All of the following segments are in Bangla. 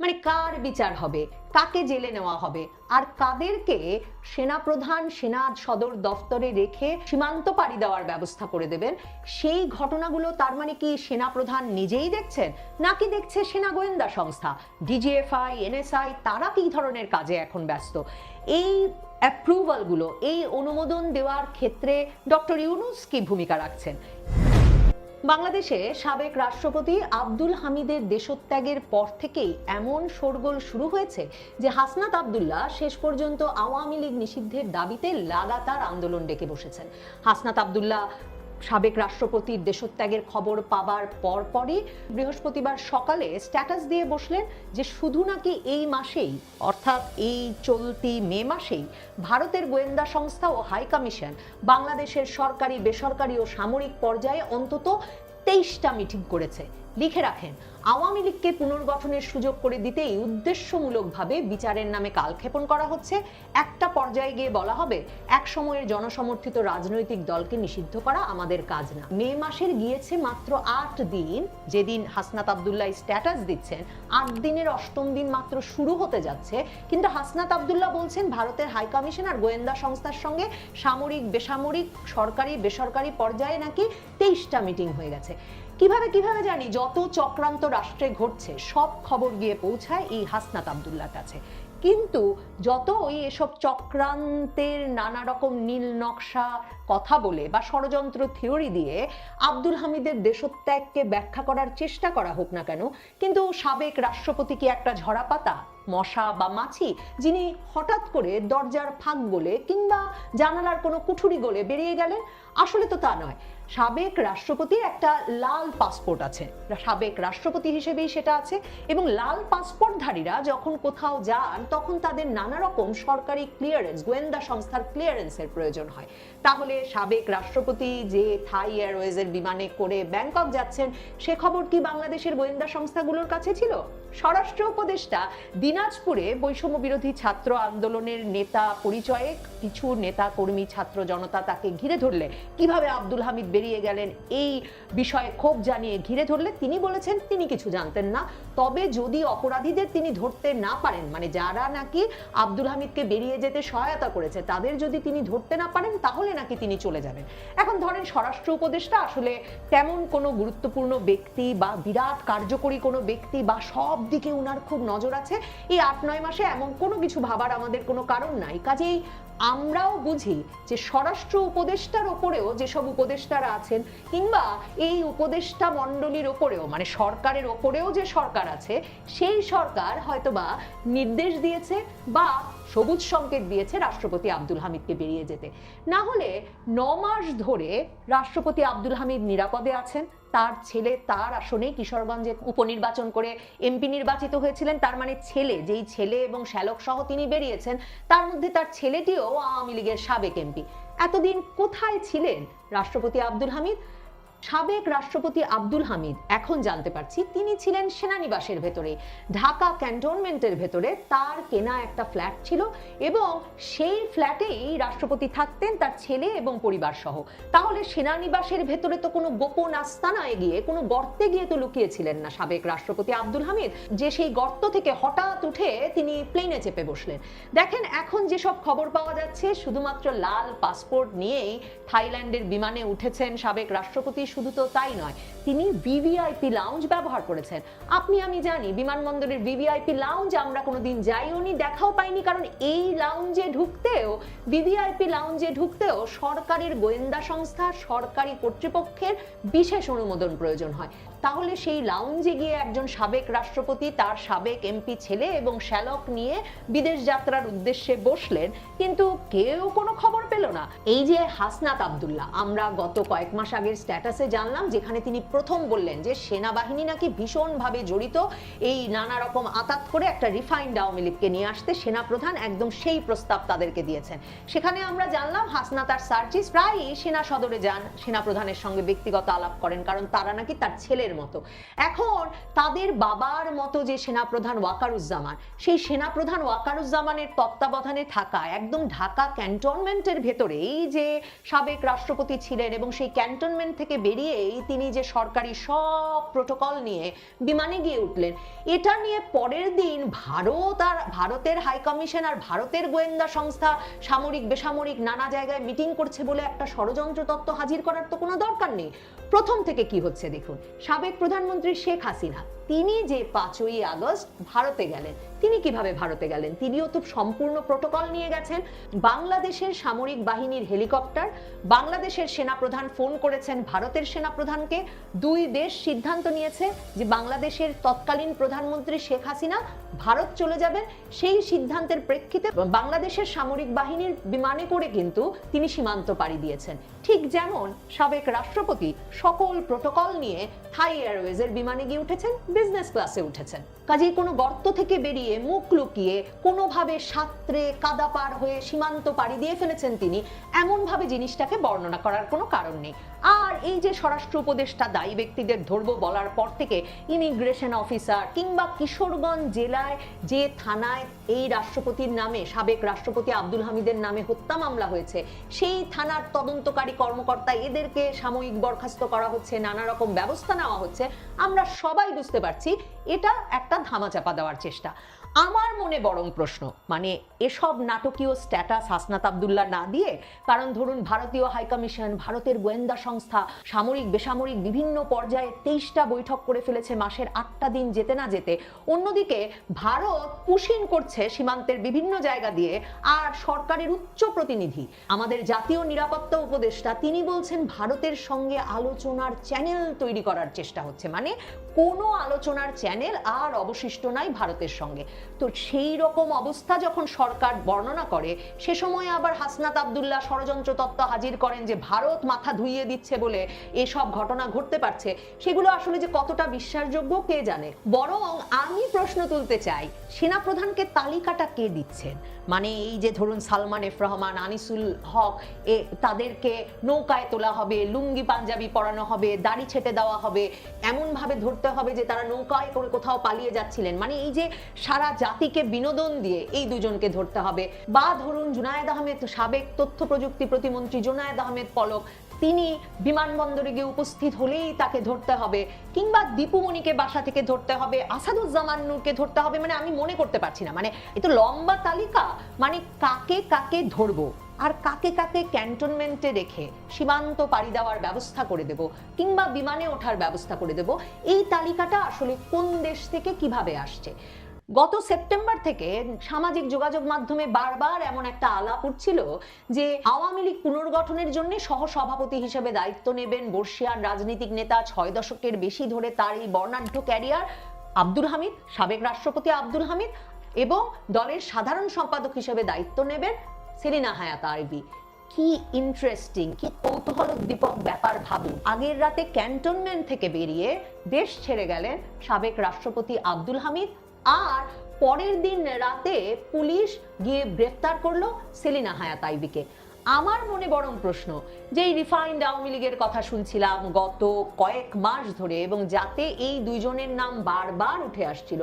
মানে কার বিচার হবে, কাকে জেলে নেওয়া হবে, আর কাদেরকে সেনাপ্রধান সেনা সদর দফতরে রেখে সীমান্ত পাড়ি দেওয়ার ব্যবস্থা করে দেবেন, সেই ঘটনাগুলো তার মানে কি সেনাপ্রধান নিজেই দেখছেন, নাকি দেখছে সেনা গোয়েন্দা সংস্থা ডিজিএফআই, এনএসআই, তারা কি ধরনের কাজে এখন ব্যস্ত? এই অ্যাপ্রুভালগুলো, এই অনুমোদন দেওয়ার ক্ষেত্রে ডক্টর ইউনূস কি ভূমিকা রাখছেন? বাংলাদেশে সাবেক রাষ্ট্রপতি আব্দুল হামিদের দেশত্যাগের পর থেকেই এমন শোরগোল শুরু হয়েছে যে হাসনাত আব্দুল্লাহ শেষ পর্যন্ত আওয়ামী লীগ নিষিদ্ধের দাবিতে লাগাতার আন্দোলন ডেকে বসেছেন। হাসনাত আব্দুল্লাহ সাবেক রাষ্ট্রপতির দেশত্যাগের খবর পাবার পরপরই বৃহস্পতিবার সকালে স্ট্যাটাস দিয়ে বসলেন যে শুধু নাকি এই মাসেই, অর্থাৎ এই চলতি মে মাসেই ভারতের গোয়েন্দা সংস্থা ও হাই কমিশন বাংলাদেশের সরকারি, বেসরকারি ও সামরিক পর্যায়ে অন্তত 23টা মিটিং করেছে। লিখে রাখেন, আওয়ামী লীগকে পুনর্গঠনের সুযোগ করে দিতেই উদ্দেশ্যমূলকভাবে বিচারের নামে কালক্ষেপণ করা হচ্ছে। একটা পর্যায়ে গিয়ে বলা হবে এক সময়ের জনসমর্থিত রাজনৈতিক দলকে নিষিদ্ধ করা আমাদের কাজ না। মে মাসের গিয়েছে মাত্র 8 দিন, যেদিন হাসনাত আব্দুল্লাহ স্ট্যাটাস দিচ্ছেন 8 দিনের 8ম দিন মাত্র শুরু হতে যাচ্ছে, কিন্তু হাসনাত আব্দুল্লাহ বলছেন ভারতের হাই কমিশন আর গোয়েন্দা সংস্থার সঙ্গে সামরিক, বেসামরিক, সরকারি, বেসরকারি পর্যায়ে নাকি 23টা মিটিং হয়ে গেছে। কিভাবে জানি যত চক্রান্ত রাষ্ট্রে ঘটছে সব খবর গিয়ে পৌঁছায় এই হাসনাত আব্দুল্লাহর কাছে। কিন্তু যত এসব চক্রান্তের নানা রকম নীল নকশা কথা বলে বা ষড়যন্ত্র থিওরি দিয়ে আব্দুল হামিদের দেশত্যাগকে ব্যাখ্যা করার চেষ্টা করা হোক না কেন, কিন্তু সাবেক রাষ্ট্রপতি কি একটা ঝরা পাতা, মশা বা মাছি, যিনি হঠাৎ করে দরজার ফাঁক গলে কিংবা জানালার কোনো কুঠুরি গলে বেরিয়ে গেলেন? আসলে তো তা নয়। সাবেক রাষ্ট্রপতির একটা লাল পাসপোর্ট আছে, সাবেক রাষ্ট্রপতি হিসেবেই সেটা আছে, এবং লাল পাসপোর্টধারীরা যখন কোথাও যান তখন তাদের নানা রকম সরকারি ক্লিয়ারেন্স, গোয়েন্দা সংস্থার ক্লিয়ারেন্সের প্রয়োজন হয়। তাহলে সাবেক রাষ্ট্রপতি যে থাই এয়ারওয়েজের বিমানে করে ব্যাংকক যাচ্ছেন, সে খবর কি বাংলাদেশের গোয়েন্দা সংস্থাগুলোর কাছে ছিল? স্বরাষ্ট্র উপদেষ্টা দিনাজপুরে বৈষম্য বিরোধী ছাত্র আন্দোলনের নেতা পরিচয়ে কিছু নেতা কর্মী, ছাত্র জনতা তাকে ঘিরে ধরলে, কিভাবে আব্দুল হামিদ বেরিয়ে গেলেন এই বিষয়ে ক্ষোভ জানিয়ে ঘিরে ধরলে, তিনি বলেছেন তিনি কিছু জানতেন না, তবে যদি অপরাধীদের তিনি ধরতে না পারেন, মানে যারা নাকি আব্দুল হামিদকে বেরিয়ে যেতে সহায়তা করেছে তাদের যদি তিনি ধরতে না পারেন তাহলে নাকি তিনি চলে যাবেন। এখন ধরেন স্বরাষ্ট্র উপদেষ্টা আসলে তেমন কোনো গুরুত্বপূর্ণ ব্যক্তি বা বিরাট কার্যকরী কোনো ব্যক্তি বা সব দিকে উনার খুব নজর আছে, এই 8-9 মাসে এমন কোনো কিছু ভাবার আমাদের কোনো কারণ নাই। কাজেই আমরাও বুঝি যে স্বরাষ্ট্র উপদেষ্টার ওপরেও যেসব উপদেষ্টারা আছেন, কিংবা এই উপদেষ্টা মণ্ডলীর ওপরেও, মানে সরকারের ওপরেও যে সরকার আছে, সেই সরকার হয়তোবা নির্দেশ দিয়েছে বা সবুজ সংকেত দিয়েছে রাষ্ট্রপতি আব্দুল হামিদকে বেরিয়ে যেতে। না হলে 9 মাস ধরে রাষ্ট্রপতি আব্দুল হামিদ নিরাপদে আছেন। তার ছেলে তার আসনেই কিশোরগঞ্জে উপনির্বাচন করে এমপি নির্বাচিত হয়েছিলেন। তার মানে ছেলে, যেই ছেলে এবং শ্যালক সহ তিনি বেরিয়েছেন, তার মধ্যে তার ছেলেটিও আওয়ামী লীগের সাবেক এমপি। এতদিন কোথায় ছিলেন রাষ্ট্রপতি আব্দুল হামিদ? সাবেক রাষ্ট্রপতি আব্দুল হামিদ, এখন জানতে পারছি, তিনি ছিলেন সেনানিবাসের ভেতরে, ঢাকা ক্যান্টনমেন্টের ভেতরে তার কেনা একটা ফ্ল্যাট ছিল, এবং সেই ফ্ল্যাটেই রাষ্ট্রপতি থাকতেন তার ছেলে এবং পরিবার সহ। তাহলে সেনানিবাসের ভেতরে তো কোনো গোপন আস্তানায় গিয়ে, কোনো গর্তে গিয়ে তো লুকিয়েছিলেন না সাবেক রাষ্ট্রপতি আব্দুল হামিদ, যে সেই গর্ত থেকে হঠাৎ উঠে তিনি প্লেনে চেপে বসলেন। দেখেন, এখন যেসব খবর পাওয়া যাচ্ছে শুধুমাত্র লাল পাসপোর্ট নিয়েই থাইল্যান্ডের বিমানে উঠেছেন সাবেক রাষ্ট্রপতি, শুধু তো তাই নয়, তিনি ভিভিআইপি লাউঞ্জ ব্যবহার করেছেন। আপনি আমি জানি বিমানবন্দরের ভিভিআইপি লাউঞ্জ আমরা কোনোদিন যাইও নি, দেখাও পাইনি, কারণ এই লাউঞ্জে ঢুকতেও, ভিভিআইপি লাউঞ্জে ঢুকতেও সরকারের গোয়েন্দা সংস্থা, সরকারি কর্তৃপক্ষের বিশেষ অনুমোদন প্রয়োজন হয়। তাহলে সেই লাউঞ্জে গিয়ে একজন সাবেক রাষ্ট্রপতি তার সাবেক এমপি ছেলে এবং শ্যালক নিয়ে বিদেশ যাত্রার উদ্দেশ্যে বসলেন, কিন্তু কেউ কোনো খবর পেল না। এই যে হাসনাত আব্দুল্লাহ, আমরা গত কয়েক মাস আগের স্ট্যাটাসে জানলাম, যেখানে তিনি প্রথম বললেন যে সেনাবাহিনী নাকি ভীষণভাবে জড়িত এই নানা রকম আতাত করে একটা রিফাইন্ড আওয়ামী লীগকে নিয়ে আসতে সেনাপ্রধান একদম সেই প্রস্তাব তাদেরকে দিয়েছেন। সেখানে আমরা জানলাম হাসনাত আর সার্জিস প্রায়ই সেনা সদরে যান, সেনাপ্রধানের সঙ্গে ব্যক্তিগত আলাপ করেন, কারণ তারা নাকি তার ছেলের প্রধানের মতো। এখন তাদের বাবার মতো যে সেনাপ্রধান ওয়াকারুজ্জামান, সেই সেনাপ্রধান ওয়াকারুজ্জামানের তত্ত্বাবধানে থাকা একদম ঢাকা ক্যান্টনমেন্টের ভেতরেই যে সাবেক রাষ্ট্রপতি ছিলেন এবং সেই ক্যান্টনমেন্ট থেকে বেরিয়েই তিনি যে সরকারি সব প্রোটোকল নিয়ে বিমানে গিয়ে উঠলেন, এটা নিয়ে পরের দিন ভারতের হাই কমিশন আর ভারতের গোয়েন্দা সংস্থা সামরিক বেসামরিক নানা জায়গায় মিটিং করছে বলে একটা ষড়যন্ত্র তত্ত্ব হাজির করার তো কোনো দরকার নেই। প্রথম থেকে কি হচ্ছে দেখুন, সাবেক প্রধানমন্ত্রী শেখ হাসিনা তিনি যে 5ই আগস্ট ভারতে গেলেন, তিনি কিভাবে ভারতে গেলেন? তিনিও তো সম্পূর্ণ প্রোটোকল নিয়ে গেছেন। বাংলাদেশের সামরিক বাহিনীর হেলিকপ্টার, বাংলাদেশের সেনাপ্রধান ফোন করেছেন ভারতের সেনাপ্রধানকে, দুই দেশ সিদ্ধান্ত নিয়েছে যে বাংলাদেশের তৎকালীন প্রধানমন্ত্রী শেখ হাসিনা ভারত চলে যাবেন। সেই সিদ্ধান্তের প্রেক্ষিতে বাংলাদেশের সামরিক বাহিনীর বিমানে করে কিন্তু তিনি সীমান্ত পাড়ি দিয়েছেন। ঠিক যেমন সাবেক রাষ্ট্রপতি সকল প্রোটোকল নিয়ে থাই এয়ারওয়েজের বিমানে গিয়ে উঠেছেন, বিজনেস ক্লাসে উঠেছেন। কাজেই কোনো গর্ত থেকে বেরিয়ে মুখ লুকিয়ে কোনোভাবে সাঁতরে কাদা পার হয়ে সীমান্ত পাড়ি দিয়ে ফেলেছেন তিনি, এমনভাবে জিনিসটাকে বর্ণনা করার কোনো কারণ নেই। আর এই যে স্বরাষ্ট্র উপদেষ্টা দায়ী ব্যক্তিদের ধরবো বলার পর থেকে ইমিগ্রেশন অফিসার কিংবা কিশোরগঞ্জ জেলায় যে থানায় এই রাষ্ট্রপতির নামে, সাবেক রাষ্ট্রপতি আব্দুল হামিদের নামে হত্যা মামলা হয়েছে, সেই থানার তদন্তকারী কর্মকর্তা এদেরকে সাময়িক বরখাস্ত করা হচ্ছে, নানা রকম ব্যবস্থা নেওয়া হচ্ছে, আমরা সবাই বুঝতে পারছি এটা একটা ধামাচাপা দেওয়ার চেষ্টা। আমার মনে বরং প্রশ্ন, মানে এসব নাটকীয় স্ট্যাটাস হাসনাত আব্দুল্লাহ না দিয়ে, কারণ ধরুন ভারতীয় হাইকমিশন, ভারতের গোয়েন্দা সংস্থা সামরিক বেসামরিক বিভিন্ন পর্যায়ে 23টা বৈঠক করে ফেলেছে মাসের 8টা দিন যেতে না যেতে, অন্যদিকে ভারত পুশিং করছে সীমান্তের বিভিন্ন জায়গা দিয়ে, আর সরকারের উচ্চ প্রতিনিধি আমাদের জাতীয় নিরাপত্তা উপদেষ্টা তিনি বলছেন ভারতের সঙ্গে আলোচনার চ্যানেল তৈরি করার চেষ্টা হচ্ছে, মানে কোনো আলোচনার চ্যানেল আর অবশিষ্ট নাই ভারতের সঙ্গে। তো সেই রকম অবস্থা যখন সরকার বর্ণনা করে, সে সময় আবার হাসনাত আব্দুল্লাহ ষড়যন্ত্র তত্ত্ব হাজির করেন যে ভারত মাথা ধুইয়ে দিচ্ছে বলে এসব ঘটনা ঘটতে পারছে, সেগুলো আসলে যে কতটা বিশ্বাসযোগ্য কে জানে। বরং আমি প্রশ্ন তুলতে চাই, সেনাপ্রধানকে তালিকাটা কে দিচ্ছেন? মানে এই যে ধরুন সালমান এফ রহমান, আনিসুল হক, তাদেরকে নৌকায় তোলা হবে, লুঙ্গি পাঞ্জাবি পরানো হবে, দাড়ি ছেটে দেওয়া হবে, এমন ভাবে ধরতে হবে যে তারা নৌকায় করে কোথাও পালিয়ে যাচ্ছিলেন, মানে এই যে সারা জাতিকে বিনোদন দিয়ে এই দুজনকে ধরতে হবে। বা ধরুন জুনায়েদ আহমেদ, সাবেক তথ্য প্রযুক্তি প্রতিমন্ত্রী জুনায়েদ আহমেদ পলক, তিনি বিমানবন্দরে গিয়ে উপস্থিত হলেই তাকে ধরতে হবে, কিংবা দীপুমণিকে বাসা থেকে ধরতে হবে, আসাদুজ্জামান নূরকে ধরতে হবে, মানে আমি মনে করতে পারছি না, মানে এ তো লম্বা তালিকা, মানে কাকে কাকে ধরবো আর কাকে কাকে ক্যান্টনমেন্টে রেখে সীমান্ত পাড়ি দেওয়ার ব্যবস্থা করে দেব কিংবা বিমানে ওঠার ব্যবস্থা করে দেব, এই তালিকাটা আসলে কোন দেশ থেকে কিভাবে আসছে? গত সেপ্টেম্বর থেকে সামাজিক যোগাযোগ মাধ্যমে বারবার এমন একটা আলাপ উঠছিল যে আওয়ামী লীগ পুনর্গঠনের জন্য সহসভাপতি হিসেবে দায়িত্ব নেবেন বর্ষিয়ান রাজনৈতিক নেতা, 6 দশকের বেশি ধরে তার এই বর্ণাঢ্য ক্যারিয়ার, আব্দুল হামিদ, সাবেক রাষ্ট্রপতি আব্দুল হামিদ, এবং দলের সাধারণ সম্পাদক হিসেবে দায়িত্ব নেবেন সেলিনা হায়াত আরবি। কি ইন্টারেস্টিং, কি কৌতূহলোদ্দীপক ব্যাপার ভাবুন। আগের রাতে ক্যান্টনমেন্ট থেকে বেরিয়ে দেশ ছেড়ে গেলেন সাবেক রাষ্ট্রপতি আব্দুল হামিদ, আর পরের দিন রাতে পুলিশ গিয়ে গ্রেফতার করলো সেলিনা হায়াত আইবিকে। আমার মনে বরং প্রশ্ন, যে রিফাইন্ড আওয়ামী লীগের কথা শুনছিলাম গত কয়েক মাস ধরে এবং যাতে এই দুইজনের নাম বারবার উঠে আসছিল,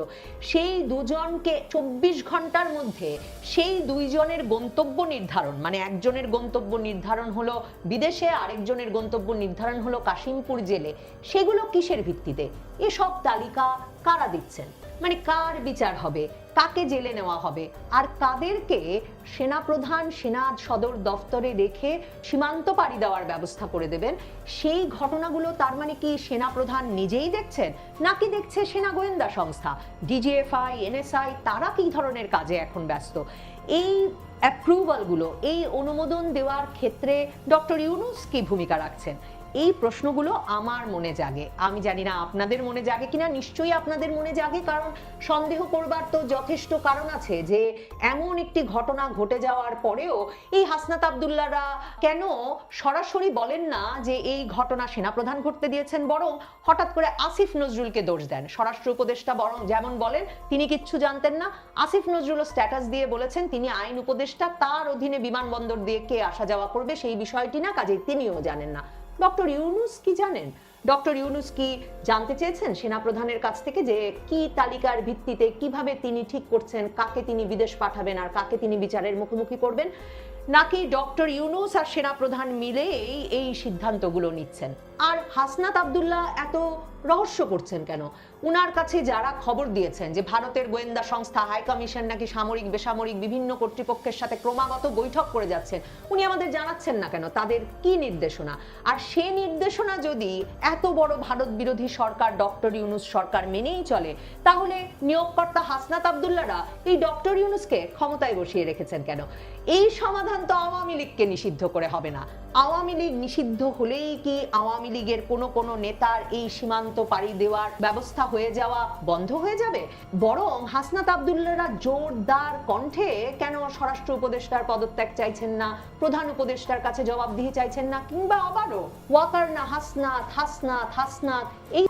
সেই দুজনকে 24 ঘন্টার মধ্যে সেই দুইজনের গন্তব্য নির্ধারণ, মানে একজনের গন্তব্য নির্ধারণ হলো বিদেশে, আরেকজনের গন্তব্য নির্ধারণ হলো কাশিমপুর জেলে, সেগুলো কিসের ভিত্তিতে? এসব তালিকা কারা দিচ্ছেন? মানে কার বিচার হবে, কাকে জেলে নেওয়া হবে, আর কাদেরকে সেনাপ্রধান সেনা সদর দফতরে রেখে সীমান্ত পাড়ি দেওয়ার ব্যবস্থা করে দেবেন, সেই ঘটনাগুলো তার মানে কি সেনাপ্রধান নিজেই দেখছেন, নাকি দেখছে সেনা গোয়েন্দা সংস্থা ডিজিএফআই, এনএসআই, তারা কি ধরনের কাজে এখন ব্যস্ত? এই অ্যাপ্রুভালগুলো, এই অনুমোদন দেওয়ার ক্ষেত্রে ডক্টর ইউনূস কি ভূমিকা রাখছেন? এই প্রশ্নগুলো আমার মনে জাগে। আমি জানি না আপনাদের মনে জাগে কিনা, নিশ্চয়ই আপনাদের মনে জাগে, কারণ সন্দেহ করবার তো যথেষ্ট কারণ আছে যে এমন একটি ঘটনা ঘটে যাওয়ার পরেও এই হাসনাত আব্দুল্লাহরা কেন সরাসরি বলেন না যে এই ঘটনা সেনাপ্রধান ঘটতে দিয়েছেন, বরং হঠাৎ করে আসিফ নজরুলকে দোষ দেন। স্বরাষ্ট্র উপদেষ্টা বরং যেমন বলেন তিনি কিচ্ছু জানতেন না, আসিফ নজরুলও স্ট্যাটাস দিয়ে বলেছেন তিনি আইন উপদেষ্টা, তার অধীনে বিমানবন্দর দিয়ে কে আসা যাওয়া করবে সেই বিষয়টি না, কাজেই তিনিও জানেন না। ডক্টর ইউনূস কি জানেন? ডক্টর ইউনূস কি জানতে চেয়েছেন সেনাপ্রধানের কাছ থেকে যে কি তালিকার ভিত্তিতে কিভাবে তিনি ঠিক করছেন কাকে তিনি বিদেশ পাঠাবেন আর কাকে তিনি বিচারের মুখোমুখি করবেন, নাকি ডক্টর ইউনূস আর সেনাপ্রধান মিলেই এই সিদ্ধান্তগুলো নিচ্ছেন? আর হাসনাত আব্দুল্লাহ এত রহস্য করছেন কেন? উনার কাছে যারা খবর দিয়েছেন যে ভারতের গোয়েন্দা সংস্থা হাই কমিশন নাকি সামরিক বেসামরিক বিভিন্ন কর্তৃপক্ষের সাথে ক্রমাগত বৈঠক করে যাচ্ছেন, উনি আমাদের জানাচ্ছেন না কেন তাদের কি নির্দেশনা? আর সেই নির্দেশনা যদি এত বড় ভারত বিরোধী সরকার ডক্টর ইউনূস সরকার মেনেই চলে, তাহলে নিয়োগকর্তা হাসনাত আব্দুল্লাহরা এই ডক্টর ইউনূসকে ক্ষমতায় বসিয়ে রেখেছেন কেন? এই সমাধান তো আওয়ামী লীগকে নিষিদ্ধ করে হবে না। আওয়ামী লীগ নিষিদ্ধ হলেই কি আওয়ামী লীগের কোনো নেতার এই সীমান্ত পাড়ি দেওয়ার ব্যবস্থা হয়ে যাওয়া বন্ধ হয়ে যাবে? বরং হাসনাত আব্দুল্লাহরা জোরদার কণ্ঠে কেন স্বরাষ্ট্র উপদেষ্টার পদত্যাগ চাইছেন না, প্রধান উপদেষ্টার কাছে জবাবদিহি চাইছেন না, কিংবা আবারও ওয়াকার না হাসনাত হাসনাত হাসনাত এই